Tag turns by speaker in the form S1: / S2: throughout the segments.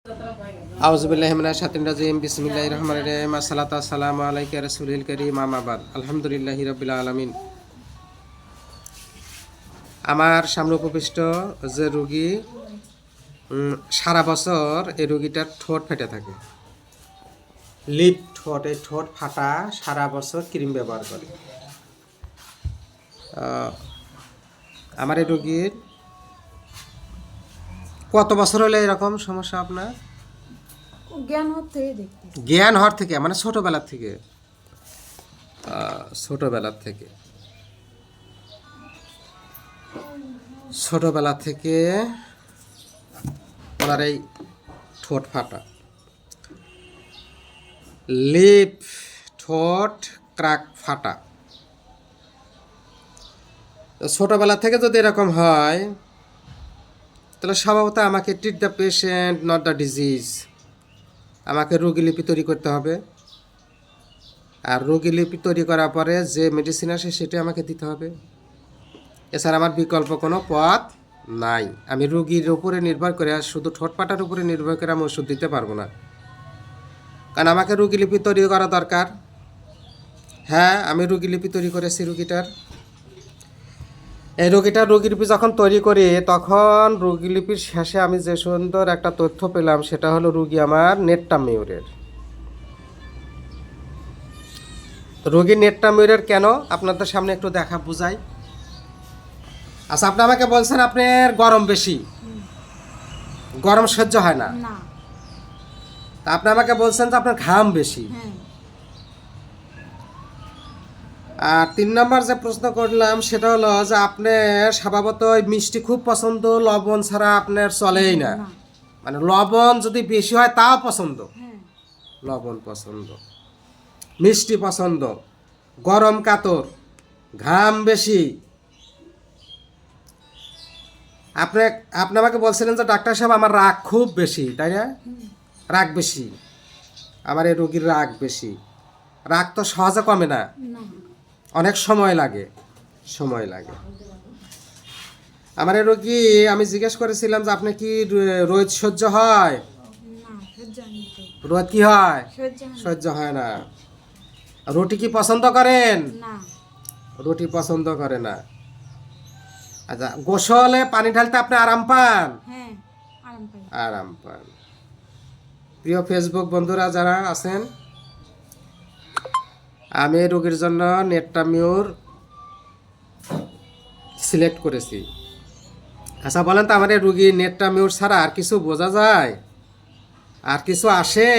S1: আউযুবিল্লাহি মিনাশ শাইতানির রাজিম বিসমিল্লাহির রহমানির রহিম আসসালাতু ওয়াসসালামু আলাইকা রাসূলিল কারীম আম্মা বাদ আলহামদুলিল্লাহি রাব্বিল আলামিন। আমার সামনে উপবিষ্ট যে রোগী সারা বছর এই রোগীটার ঠোঁট ফেটে থাকে, লিপ ঠোঁট, এই ঠোঁট ফাটা, সারা বছর ক্রিম ব্যবহার করে। আমার এই রোগীর কত বছর হলে এরকম সমস্যা আপনার? জ্ঞান হওয়ার থেকে মানে ছোটবেলার থেকে ওনার এই ঠোঁট ফাটা, লিপ ঠোঁট ক্রাক ফাটা। ছোটবেলা থেকে যদি এরকম হয় তাহলে স্বভাবত আমাকে treat the patient not the disease, আমাকে রোগীলিপি তৈরি করতে হবে। আর রোগীলিপি তৈরি করার পরে যে মেডিসিন আসে সেটা আমাকে দিতে হবে। এছাড়া আমার বিকল্প কোনো পথ নাই। আমি রোগীর উপরে নির্ভর করে, শুধু ঠোঁটপাটার উপরে নির্ভর করে আমি ওষুধ দিতে পারবো না, কারণ আমাকে রোগীলিপি তৈরি করা দরকার। হ্যাঁ, আমি রোগীলিপি তৈরি করেছি রোগীটার। এই রোগীলিপি যখন তৈরি করি তখন রোগীলিপির শেষে আমি যে সুন্দর একটা তথ্য পেলাম, সেটা হলো রোগী আমার নেট্টামিউরের। রোগী নেট্টামিউরের কেন আপনাদের সামনে একটু দেখা বুঝাই। আচ্ছা, আপনি আমাকে বলছেন আপনার গরম বেশি, গরম সহ্য হয় না। তা আপনি আমাকে বলছেন যে আপনার ঘাম বেশি। আর 3 নম্বর যে প্রশ্ন করলাম সেটা হলো যে আপনার স্বভাবত মিষ্টি খুব পছন্দ, লবণ ছাড়া আপনার চলেই না। মানে লবণ যদি বেশি হয় তাও পছন্দ, লবণ পছন্দ, মিষ্টি পছন্দ, গরম কাতর, ঘাম বেশি। আপনি আমাকে বলছিলেন যে ডাক্তার সাহেব আমার রাগ খুব বেশি, তাই না? রাগ বেশি, আমার এই রোগীর রাগ বেশি। রাগ তো সহজে কমে না, অনেক সময় লাগে। আমার এই রোগী, আমি জিজ্ঞেস করেছিলাম যে আপনি কি রোদ সহ্য হয়? রোদ কি হয়? সহ্য হয় না। রুটি কি পছন্দ করেন? রুটি পছন্দ করে না। আচ্ছা, গোসলে পানি ঢালতে আপনি আরাম পান? আরাম পান। প্রিয় ফেসবুক বন্ধুরা যারা আছেন, আমি রোগীর জন্য নেট্টামিউর সিলেক্ট করেছি। আচ্ছা বলেন তো, আমার রোগী নেট্টামিউর ছাড়া আর কিছু বোঝা যায়? আর কিছু আসে?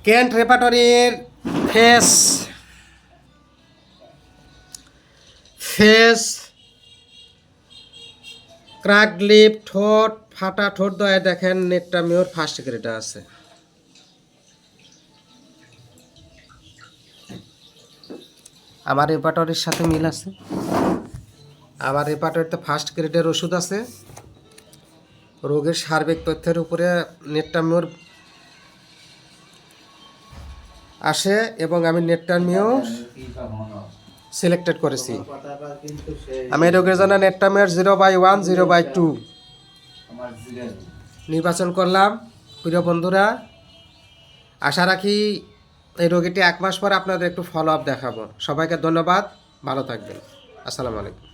S1: কেন্ট রেপার্টরির ফেস ক্র্যাক লিপ, ঠোঁট ফাটা, ঠোঁট দয়ে দেখেন নেট্টামিউর ফার্স্ট গ্রেডে আছে। আমার রেপার্টরির সাথে মিল আছে। আমার রেপার্টরিতে ফার্স্ট গ্রেডের ওষুধ আছে। রোগের সার্বিক তথ্যের উপরে নেট্টামিউর আসে এবং আমি নেট্টামিউর সিলেক্টেড করেছি। আমি রোগের জন্য নেট্টামিউর 0/1, 0/2 নির্বাচন করলাম। প্রিয় বন্ধুরা, আশা রাখি এই রোগীটি 1 মাস পর আপনাদের একটু ফলো আপ দেখাবো। সবাইকে ধন্যবাদ, ভালো থাকবেন। আসসালামু আলাইকুম।